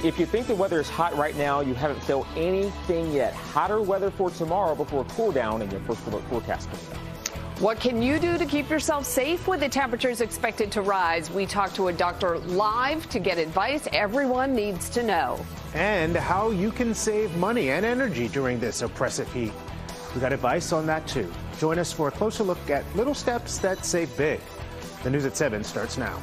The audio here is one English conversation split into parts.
If you think the weather is hot right now, you haven't felt anything yet. Hotter weather for tomorrow before a cool down in your first alert forecast coming up. What can you do to keep yourself safe with the temperatures expected to rise? We talked to a doctor live to get advice everyone needs to know. And how you can save money and energy during this oppressive heat. We got advice on that too. Join us for a closer look at little steps that save big. The News at 7 starts now.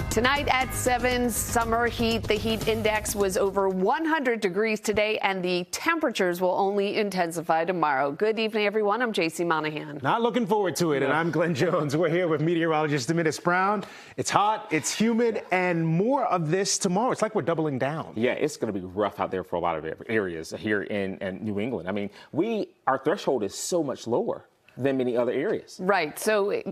Tonight at 7, summer heat. The heat index was over 100 degrees today, and the temperatures will only intensify tomorrow. Good evening, everyone. I'm JC Monahan. Not looking forward to it, and I'm Glenn Jones. We're here with meteorologist Dennis Brown. It's hot, it's humid, and more of this tomorrow. It's like we're doubling down. Yeah, it's going to be rough out there for a lot of areas here in New England. I mean, our threshold is so much lower than many other areas. Right.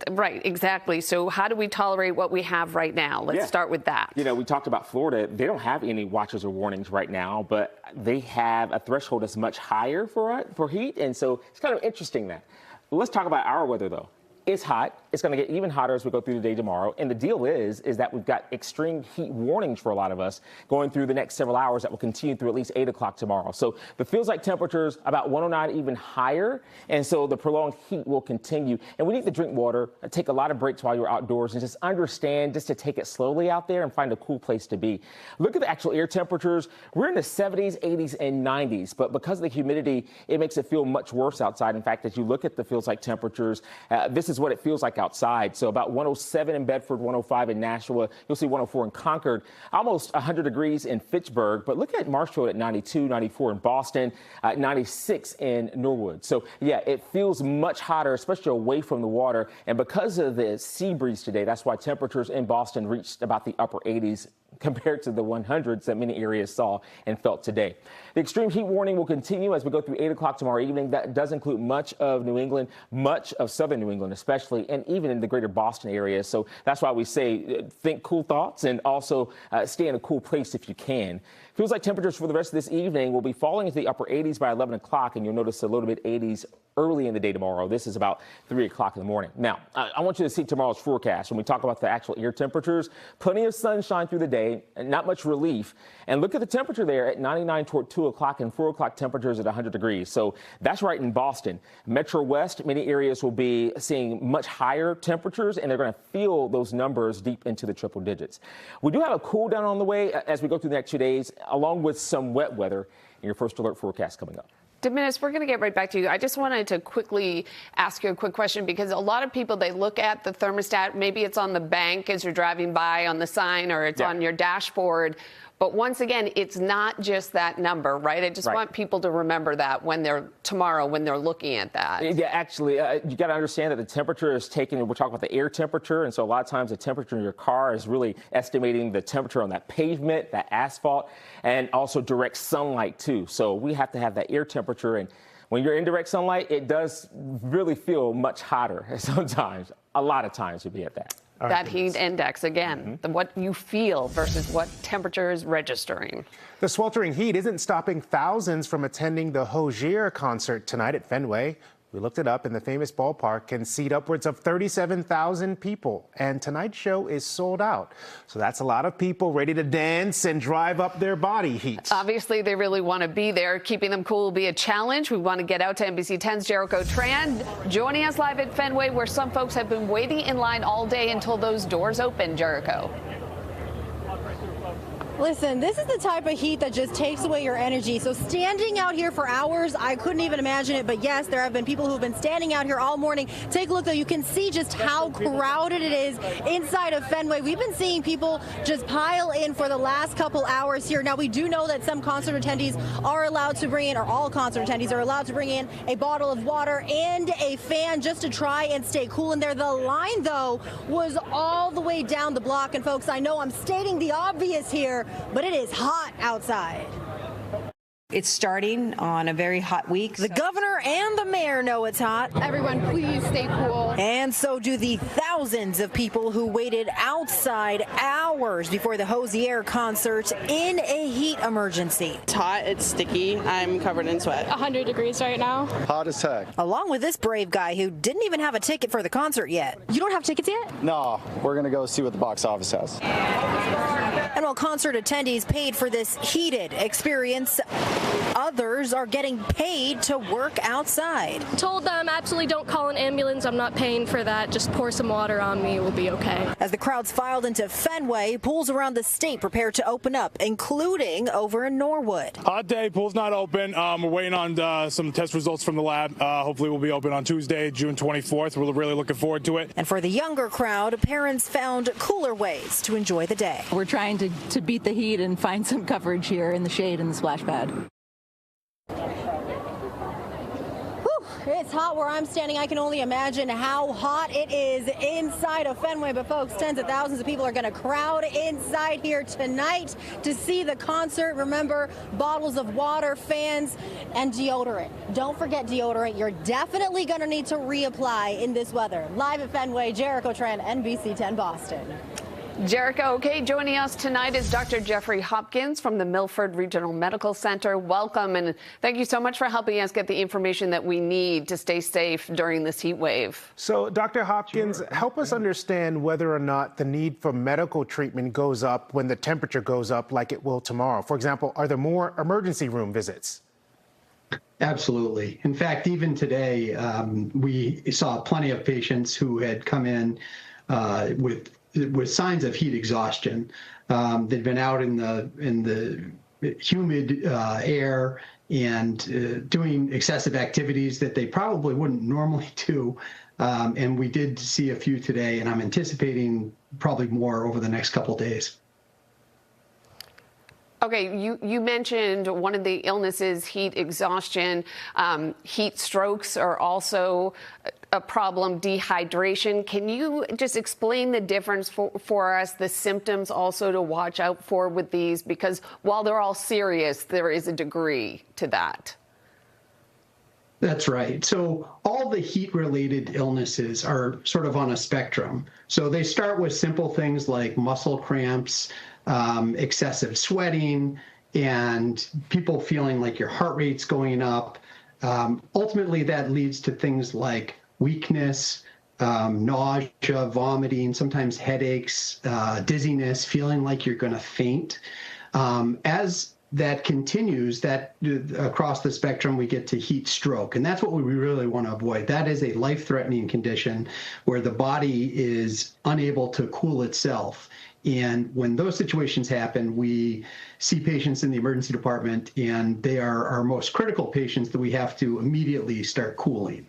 Right. Exactly. So how do we tolerate what we have right now? Let's start with that. You know, we talked about Florida. They don't have any watches or warnings right now, but they have a threshold that's much higher for heat. And so it's kind of interesting that. Let's talk about our weather, though. It's hot. It's going to get even hotter as we go through the day tomorrow. And the deal is that we've got extreme heat warnings for a lot of us going through the next several hours that will continue through at least 8 o'clock tomorrow. So the feels like temperatures about 109, even higher. And so the prolonged heat will continue. And we need to drink water, take a lot of breaks while you're outdoors, and just understand just to take it slowly out there and find a cool place to be. Look at the actual air temperatures. We're in the 70s, 80s, and 90s. But because of the humidity, it makes it feel much worse outside. In fact, as you look at the feels like temperatures, this is what it feels like outside. So about 107 in Bedford, 105 in Nashua. You'll see 104 in Concord, almost 100 degrees in Fitchburg. But look at Marshfield at 92, 94 in Boston, 96 in Norwood. So yeah, it feels much hotter, especially away from the water. And because of the sea breeze today, that's why temperatures in Boston reached about the upper 80s compared to the 100s that many areas saw and felt today. The extreme heat warning will continue as we go through 8 o'clock tomorrow evening. That does include much of New England, much of southern New England especially, and even in the greater Boston area. So that's why we say think cool thoughts and also stay in a cool place if you can. Feels like temperatures for the rest of this evening will be falling into the upper 80s by 11 o'clock, and you'll notice a little bit 80s early in the day tomorrow. This is about 3 o'clock in the morning. Now, I want you to see tomorrow's forecast. When we talk about the actual air temperatures, plenty of sunshine through the day, and not much relief. And look at the temperature there at 99 toward 2 o'clock, and 4 o'clock temperatures at 100 degrees. So that's right in Boston. Metro West, many areas will be seeing much higher temperatures, and they're going to feel those numbers deep into the triple digits. We do have a cool down on the way as we go through the next 2 days, along with some wet weather in your first alert forecast coming up. Dennis, we're going to get right back to you. I just wanted to quickly ask you a quick question, because a lot of people, they look at the thermostat, maybe it's on the bank as you're driving by on the sign, or it's on your dashboard. But once again, it's not just that number, right? I just want people to remember that when they're looking at that. Yeah, actually, you got to understand that the temperature is taken, we're talking about the air temperature. And so a lot of times the temperature in your car is really estimating the temperature on that pavement, that asphalt, and also direct sunlight too. So we have to have that air temperature. And when you're in direct sunlight, it does really feel much hotter sometimes. A lot of times you'll be at that. That heat index, again, what you feel versus what temperature is registering. The sweltering heat isn't stopping thousands from attending the Hozier concert tonight at Fenway. We looked it up, and the famous ballpark can seat upwards of 37,000 people. And tonight's show is sold out. So that's a lot of people ready to dance and drive up their body heat. Obviously, they really want to be there. Keeping them cool will be a challenge. We want to get out to NBC 10's Jericho Tran, joining us live at Fenway, where some folks have been waiting in line all day until those doors open. Jericho. Listen, this is the type of heat that just takes away your energy. So standing out here for hours, I couldn't even imagine it. But yes, there have been people who've been standing out here all morning. Take a look, though. You can see just how crowded it is inside of Fenway. We've been seeing people just pile in for the last couple hours here. Now, we do know that some concert attendees are allowed to bring in, or all concert attendees are allowed to bring in a bottle of water and a fan just to try and stay cool in there. The line, though, was all the way down the block. And folks, I know I'm stating the obvious here, but it is hot outside. It's starting on a very hot week. The governor and the mayor know it's hot. Everyone, please stay cool. And so do the thousands of people who waited outside hours before the Hosier concert in a heat emergency. It's hot, it's sticky, I'm covered in sweat. 100 degrees right now. Hot as heck. Along with this brave guy who didn't even have a ticket for the concert yet. You don't have tickets yet? No, we're going to go see what the box office has. And while concert attendees paid for this heated experience, others are getting paid to work outside. Told them absolutely don't call an ambulance. I'm not paying for that. Just pour some water on me. We'll be okay. As the crowds filed into Fenway, pools around the state prepare to open up, including over in Norwood. Hot day, pool's not open. We're waiting on some test results from the lab. Hopefully we'll be open on Tuesday, June 24th. We're really looking forward to it. And for the younger crowd, parents found cooler ways to enjoy the day. We're trying to beat the heat and find some coverage here in the shade and the splash pad. It's hot where I'm standing. I can only imagine how hot it is inside of Fenway. But folks, tens of thousands of people are going to crowd inside here tonight to see the concert. Remember, bottles of water, fans, and deodorant. Don't forget deodorant. You're definitely going to need to reapply in this weather. Live at Fenway, Jericho Tran, NBC 10 Boston. Jericho, okay, joining us tonight is Dr. Jeffrey Hopkins from the Milford Regional Medical Center. Welcome, and thank you so much for helping us get the information that we need to stay safe during this heat wave. So, Dr. Hopkins, help us understand whether or not the need for medical treatment goes up when the temperature goes up like it will tomorrow. For example, are there more emergency room visits? Absolutely. In fact, even today, we saw plenty of patients who had come in with signs of heat exhaustion. They'd been out in the humid air and doing excessive activities that they probably wouldn't normally do. And we did see a few today, and I'm anticipating probably more over the next couple days. Okay, you mentioned one of the illnesses, heat exhaustion. Heat strokes are also a problem, dehydration. Can you just explain the difference for us, the symptoms also to watch out for with these? Because while they're all serious, there is a degree to that. That's right. So all the heat-related illnesses are sort of on a spectrum. So they start with simple things like muscle cramps, excessive sweating, and people feeling like your heart rate's going up. Ultimately, that leads to things like weakness, nausea, vomiting, sometimes headaches, dizziness, feeling like you're going to faint. As that continues, that across the spectrum, we get to heat stroke. And that's what we really want to avoid. That is a life-threatening condition where the body is unable to cool itself. And when those situations happen, we see patients in the emergency department, and they are our most critical patients that we have to immediately start cooling.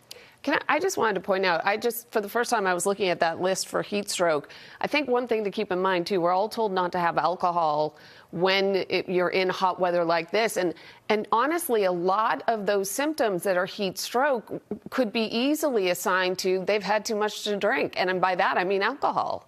I just wanted to point out, for the first time, I was looking at that list for heat stroke. I think one thing to keep in mind, too, we're all told not to have alcohol when you're in hot weather like this. And honestly, a lot of those symptoms that are heat stroke could be easily assigned to they've had too much to drink. And by that, I mean alcohol.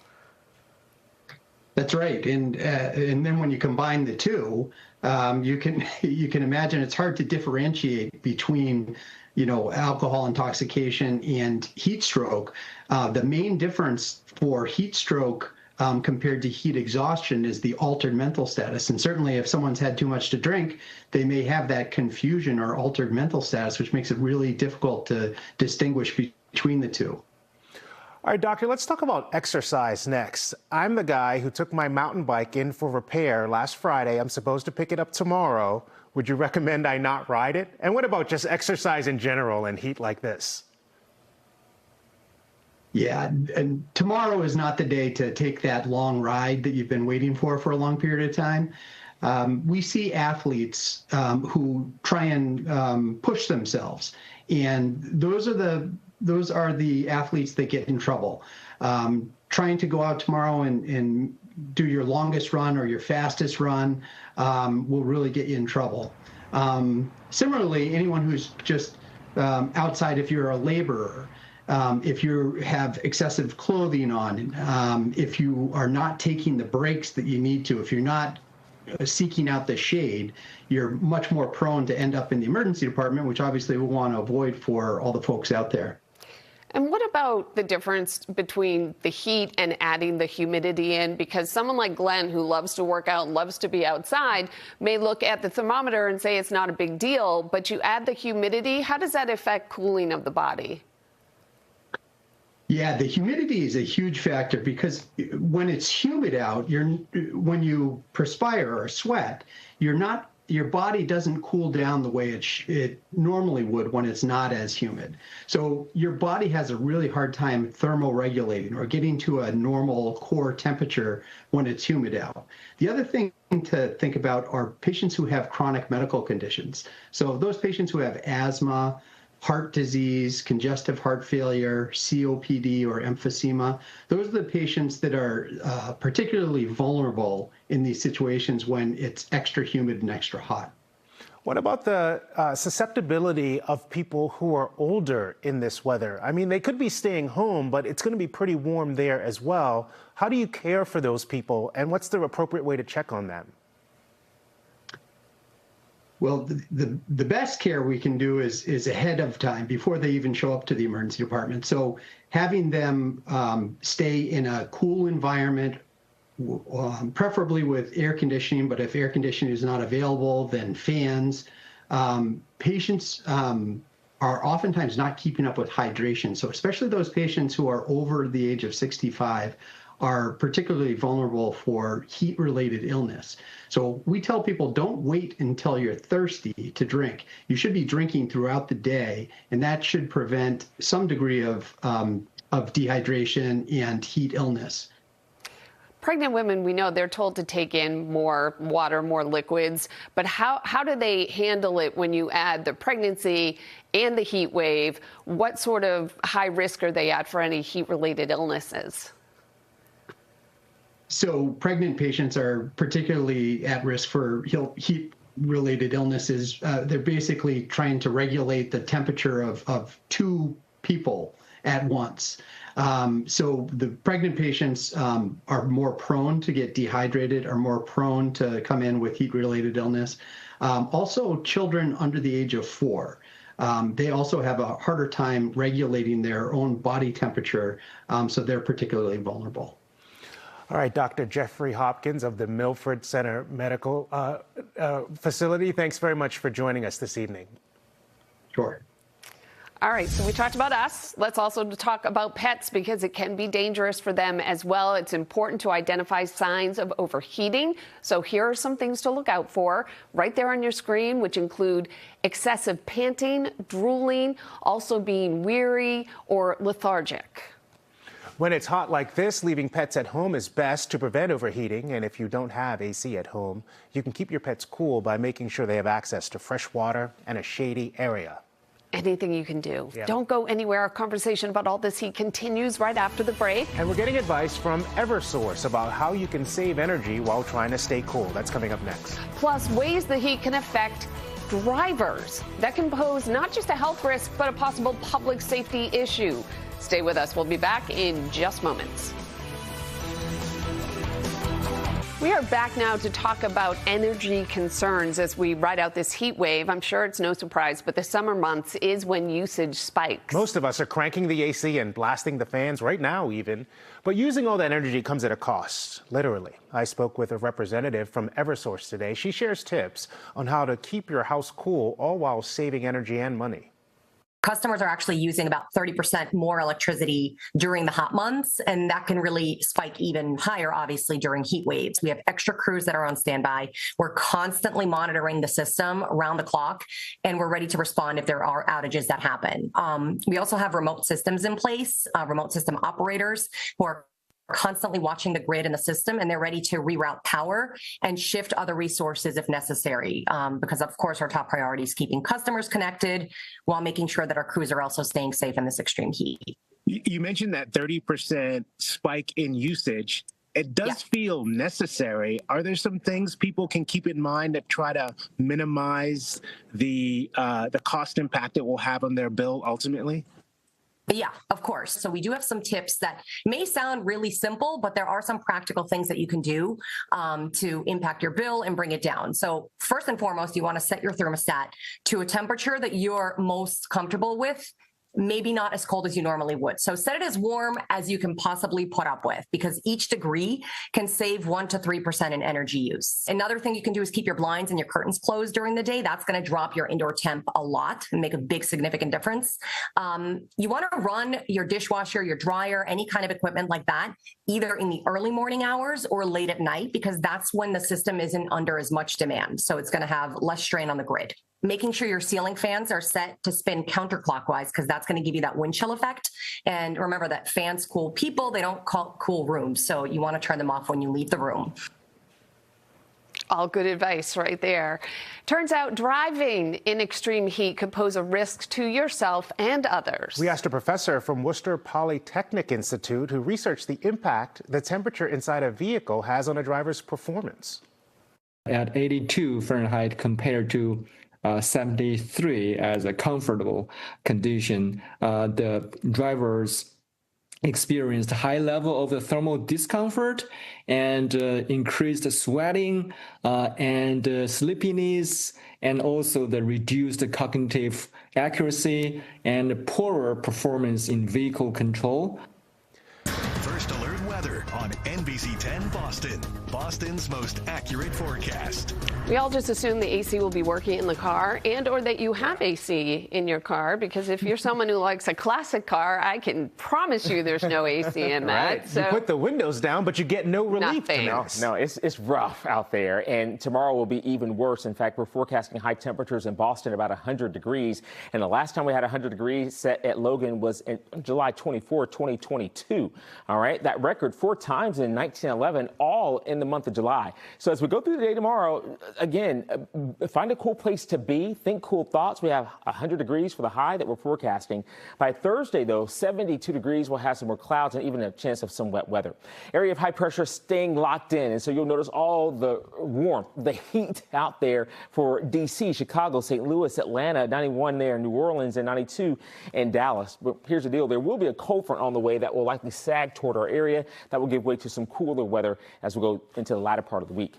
That's right. And then when you combine the two, you can imagine it's hard to differentiate between alcohol intoxication and heat stroke. The main difference for heat stroke compared to heat exhaustion is the altered mental status. And certainly if someone's had too much to drink, they may have that confusion or altered mental status, which makes it really difficult to distinguish between the two. All right, doctor, let's talk about exercise next. I'm the guy who took my mountain bike in for repair last Friday. I'm supposed to pick it up tomorrow. Would you recommend I not ride it? And what about just exercise in general in heat like this? Yeah, and tomorrow is not the day to take that long ride that you've been waiting for a long period of time. We see athletes who try and push themselves, and those are the athletes that get in trouble. Trying to go out tomorrow and do your longest run or your fastest run will really get you in trouble. Similarly, anyone who's just outside, if you're a laborer, if you have excessive clothing on, if you are not taking the breaks that you need to, if you're not seeking out the shade, you're much more prone to end up in the emergency department, which obviously we want to avoid for all the folks out there. And what about the difference between the heat and adding the humidity in? Because someone like Glenn, who loves to work out and loves to be outside, may look at the thermometer and say it's not a big deal, but you add the humidity. How does that affect cooling of the body? Yeah, the humidity is a huge factor because when it's humid out, when you perspire or sweat, your body doesn't cool down the way it normally would when it's not as humid. So your body has a really hard time thermoregulating or getting to a normal core temperature when it's humid out. The other thing to think about are patients who have chronic medical conditions. So those patients who have asthma, heart disease, congestive heart failure, COPD, or emphysema. Those are the patients that are particularly vulnerable in these situations when it's extra humid and extra hot. What about the susceptibility of people who are older in this weather? I mean, they could be staying home, but it's going to be pretty warm there as well. How do you care for those people, and what's the appropriate way to check on them? Well, the best care we can do is ahead of time, before they even show up to the emergency department. So having them stay in a cool environment, preferably with air conditioning, but if air conditioning is not available, then fans. Patients are oftentimes not keeping up with hydration. So especially those patients who are over the age of 65 are particularly vulnerable for heat-related illness. So we tell people, don't wait until you're thirsty to drink. You should be drinking throughout the day, and that should prevent some degree of dehydration and heat illness. Pregnant women, we know they're told to take in more water, more liquids, but how do they handle it when you add the pregnancy and the heat wave? What sort of high risk are they at for any heat-related illnesses? So pregnant patients are particularly at risk for heat-related illnesses. They're basically trying to regulate the temperature of two people at once. So the pregnant patients are more prone to get dehydrated, are more prone to come in with heat-related illness. Also, children under the age of 4. They also have a harder time regulating their own body temperature, so they're particularly vulnerable. All right, Dr. Jeffrey Hopkins of the Milford Center Medical Facility, thanks very much for joining us this evening. Sure. All right, so we talked about us. Let's also talk about pets because it can be dangerous for them as well. It's important to identify signs of overheating. So here are some things to look out for right there on your screen, which include excessive panting, drooling, also being weary or lethargic. When it's hot like this, leaving pets at home is best to prevent overheating. And if you don't have AC at home, you can keep your pets cool by making sure they have access to fresh water and a shady area. Anything you can do. Yeah. Don't go anywhere. Our conversation about all this heat continues right after the break. And we're getting advice from Eversource about how you can save energy while trying to stay cool. That's coming up next. Plus, ways the heat can affect drivers. That can pose not just a health risk, but a possible public safety issue. Stay with us. We'll be back in just moments. We are back now to talk about energy concerns as we ride out this heat wave. I'm sure it's no surprise, but the summer months is when usage spikes. Most of us are cranking the AC and blasting the fans right now even. But using all that energy comes at a cost, literally. I spoke with a representative from Eversource today. She shares tips on how to keep your house cool, all while saving energy and money. Customers are actually using about 30% more electricity during the hot months, and that can really spike even higher, obviously, during heat waves. We have extra crews that are on standby. We're constantly monitoring the system around the clock, and we're ready to respond if there are outages that happen. We also have remote systems in place, remote system operators who are constantly watching the grid and the system, and they're ready to reroute power and shift other resources if necessary. Because of course, our top priority is keeping customers connected while making sure that our crews are also staying safe in this extreme heat. You mentioned that 30% spike in usage. It does feel necessary. Are there some things people can keep in mind that try to minimize the cost impact it will have on their bill ultimately? Yeah, of course. So we do have some tips that may sound really simple, but there are some practical things that you can do to impact your bill and bring it down. So first and foremost, you want to set your thermostat to a temperature that you're most comfortable with. Maybe not as cold as you normally would. So set it as warm as you can possibly put up with, because each degree can save 1 to 3% in energy use. Another thing you can do is keep your blinds and your curtains closed during the day. That's going to drop your indoor temp a lot and make a big significant difference. You want to run your dishwasher, your dryer, any kind of equipment like that, either in the early morning hours or late at night, because that's when the system isn't under as much demand. So it's going to have less strain on the grid. Making sure your ceiling fans are set to spin counterclockwise, because that's going to give you that wind chill effect. And remember that fans cool people, they don't cool rooms. So you want to turn them off when you leave the room. All good advice right there. Turns out driving in extreme heat could pose a risk to yourself and others. We asked a professor from Worcester Polytechnic Institute who researched the impact the temperature inside a vehicle has on a driver's performance. At 82 Fahrenheit compared to 73 as a comfortable condition, the drivers experienced high level of the thermal discomfort and increased sweating and sleepiness, and also the reduced cognitive accuracy and poorer performance in vehicle control. First Alert Weather on NBC 10 Boston, Boston's most accurate forecast. We all just assume the AC will be working in the car, and or that you have AC in your car, because if you're someone who likes a classic car, I can promise you there's no AC in that. Right. So you put the windows down, but you get no relief. No, it's rough out there, and tomorrow will be even worse. In fact, we're forecasting high temperatures in Boston, about 100 degrees, and the last time we had 100 degrees set at Logan was in July 24, 2022. All right, that record 4 times in 1911, all in the month of July. So as we go through the day tomorrow, again, find a cool place to be. Think cool thoughts. We have 100 degrees for the high that we're forecasting. By Thursday, though, 72 degrees. We'll have some more clouds and even a chance of some wet weather. Area of high pressure staying locked in. And so you'll notice all the warmth, the heat out there for D.C., Chicago, St. Louis, Atlanta, 91 there, New Orleans, and 92 in Dallas. But here's the deal. There will be a cold front on the way that will likely sag toward our area. That will give way to some cooler weather as we go into the latter part of the week.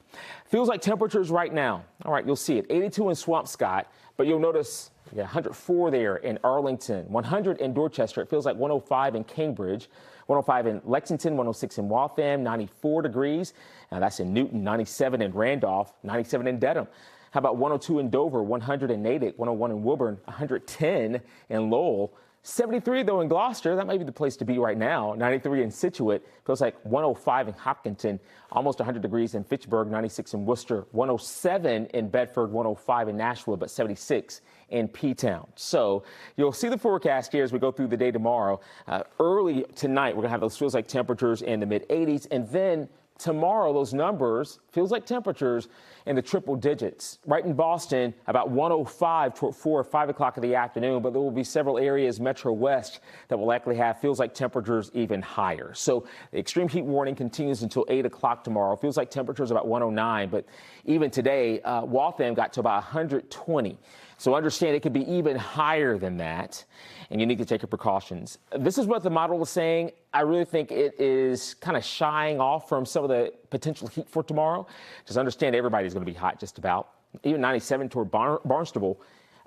Feels like temperatures right now. All right, you'll see it. 82 in Swampscott, but you'll notice 104 there in Arlington, 100 in Dorchester. It feels like 105 in Cambridge, 105 in Lexington, 106 in Waltham, 94 degrees. Now that's in Newton, 97 in Randolph, 97 in Dedham. How about 102 in Dover, 100 in Natick, 101 in Woburn, 110 in Lowell. 73, though, in Gloucester. That might be the place to be right now. 93 in Scituate. Feels like 105 in Hopkinton. Almost 100 degrees in Fitchburg. 96 in Worcester. 107 in Bedford. 105 in Nashville. But 76 in P-Town. So you'll see the forecast here as we go through the day tomorrow. Early tonight, we're going to have those feels like temperatures in the mid-80s. And then tomorrow, those numbers, feels like temperatures in the triple digits. Right in Boston, about 105 toward 4 or 5 o'clock in the afternoon, but there will be several areas Metro West that will likely have feels like temperatures even higher. So the extreme heat warning continues until 8 o'clock tomorrow. Feels like temperatures about 109, but even today, Waltham got to about 120. So understand it could be even higher than that, and you need to take your precautions. This is what the model was saying. I really think it is kind of shying off from some of the potential heat for tomorrow. Just understand everybody's going to be hot just about. Even 97 toward Barnstable.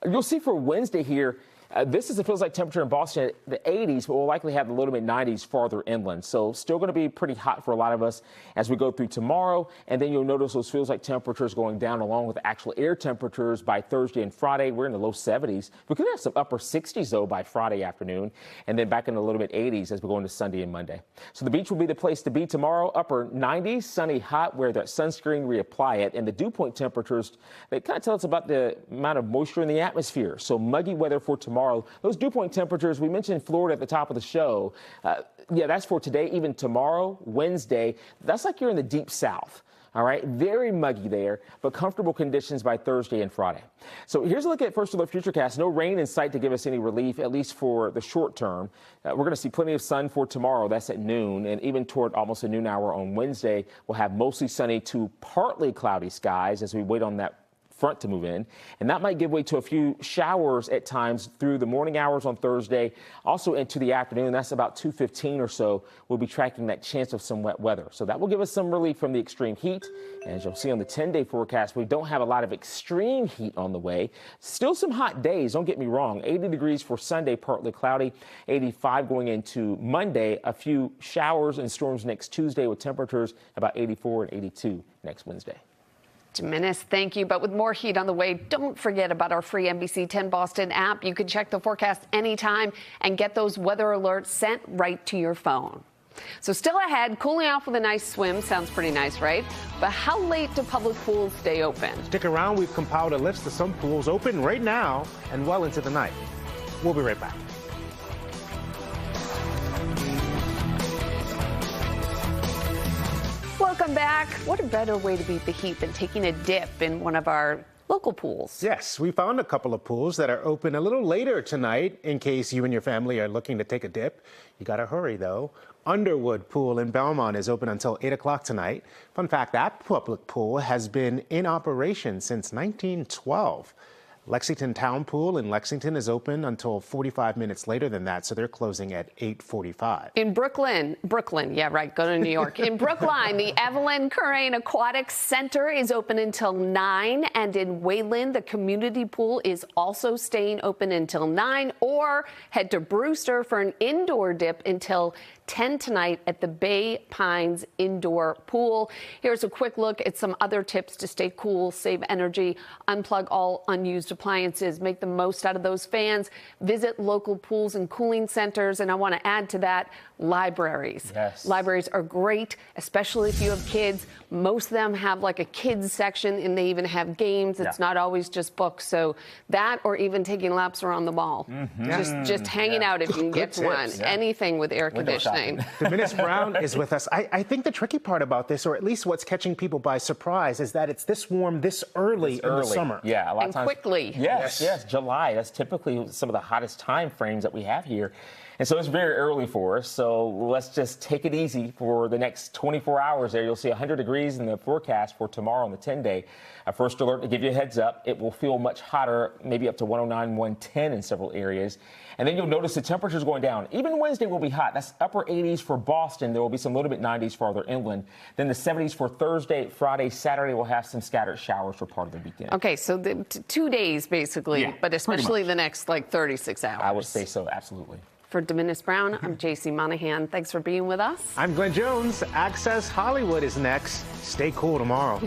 You'll see for Wednesday here, this is, it feels like temperature in Boston at the 80s, but we'll likely have the low to mid 90s farther inland. So still going to be pretty hot for a lot of us as we go through tomorrow. And then you'll notice those feels like temperatures going down along with actual air temperatures by Thursday and Friday. We're in the low 70s. We could have some upper 60s, though, by Friday afternoon, and then back in the low to mid 80s as we go into Sunday and Monday. So the beach will be the place to be tomorrow. Upper 90s, sunny, hot, wear that sunscreen, reapply it. And the dew point temperatures, they kind of tell us about the amount of moisture in the atmosphere. So muggy weather for tomorrow. Those dew point temperatures, we mentioned Florida at the top of the show. Yeah, that's for today. Even tomorrow, Wednesday, that's like you're in the deep south. All right, very muggy there, but comfortable conditions by Thursday and Friday. So here's a look at First Alert Futurecast. No rain in sight to give us any relief, at least for the short term. We're going to see plenty of sun for tomorrow. That's at noon, and even toward almost a noon hour on Wednesday, we'll have mostly sunny to partly cloudy skies as we wait on that front to move in, and that might give way to a few showers at times through the morning hours on Thursday, also into the afternoon. That's about 2:15 or so. We'll be tracking that chance of some wet weather. So that will give us some relief from the extreme heat. And as you'll see on the 10-day forecast, we don't have a lot of extreme heat on the way. Still some hot days, don't get me wrong. 80 degrees for Sunday, partly cloudy. 85 going into Monday. A few showers and storms next Tuesday with temperatures about 84 and 82 next Wednesday. Diminis, thank you. But with more heat on the way, don't forget about our free NBC 10 Boston app. You can check the forecast anytime and get those weather alerts sent right to your phone. So still ahead, cooling off with a nice swim. Sounds pretty nice, right? But how late do public pools stay open? Stick around. We've compiled a list of some pools open right now and well into the night. We'll be right back. Welcome back. What a better way to beat the heat than taking a dip in one of our local pools? Yes, we found a couple of pools that are open a little later tonight in case you and your family are looking to take a dip. You got to hurry, though. Underwood Pool in Belmont is open until 8 o'clock tonight. Fun fact, that public pool has been in operation since 1912. Lexington Town Pool in Lexington is open until 45 minutes later than that, so they're closing at 8:45. In Brooklyn, yeah, right, go to New York. In Brookline, the Evelyn Currain Aquatic Center is open until 9, and in Wayland, the community pool is also staying open until 9, or head to Brewster for an indoor dip until 10 tonight at the Bay Pines Indoor Pool. Here's a quick look at some other tips to stay cool, save energy, unplug all unused appliances, make the most out of those fans, visit local pools and cooling centers, and I want to add to that, libraries. Yes. Libraries are great, especially if you have kids. Most of them have like a kids section, and they even have games. It's not always just books. So that, or even taking laps around the mall. Just hanging out if you can get to one. Anything with air conditioning. Diminis Brown is with us. I think the tricky part about this, or at least what's catching people by surprise, is that it's this warm this early in the summer. Yeah, a lot of times. Quickly. Yes, July. That's typically some of the hottest time frames that we have here. And so it's very early for us, so let's just take it easy for the next 24 hours there. You'll see 100 degrees in the forecast for tomorrow on the 10-day. A first alert to give you a heads up. It will feel much hotter, maybe up to 109, 110 in several areas. And then you'll notice the temperatures going down. Even Wednesday will be hot. That's upper 80s for Boston. There will be some little bit 90s farther inland. Then the 70s for Thursday, Friday, Saturday. We'll have some scattered showers for part of the weekend. Okay, so the 2 days basically, but especially the next 36 hours. I would say so, absolutely. For Diminis Brown, I'm JC Monahan. Thanks for being with us. I'm Glenn Jones. Access Hollywood is next. Stay cool tomorrow.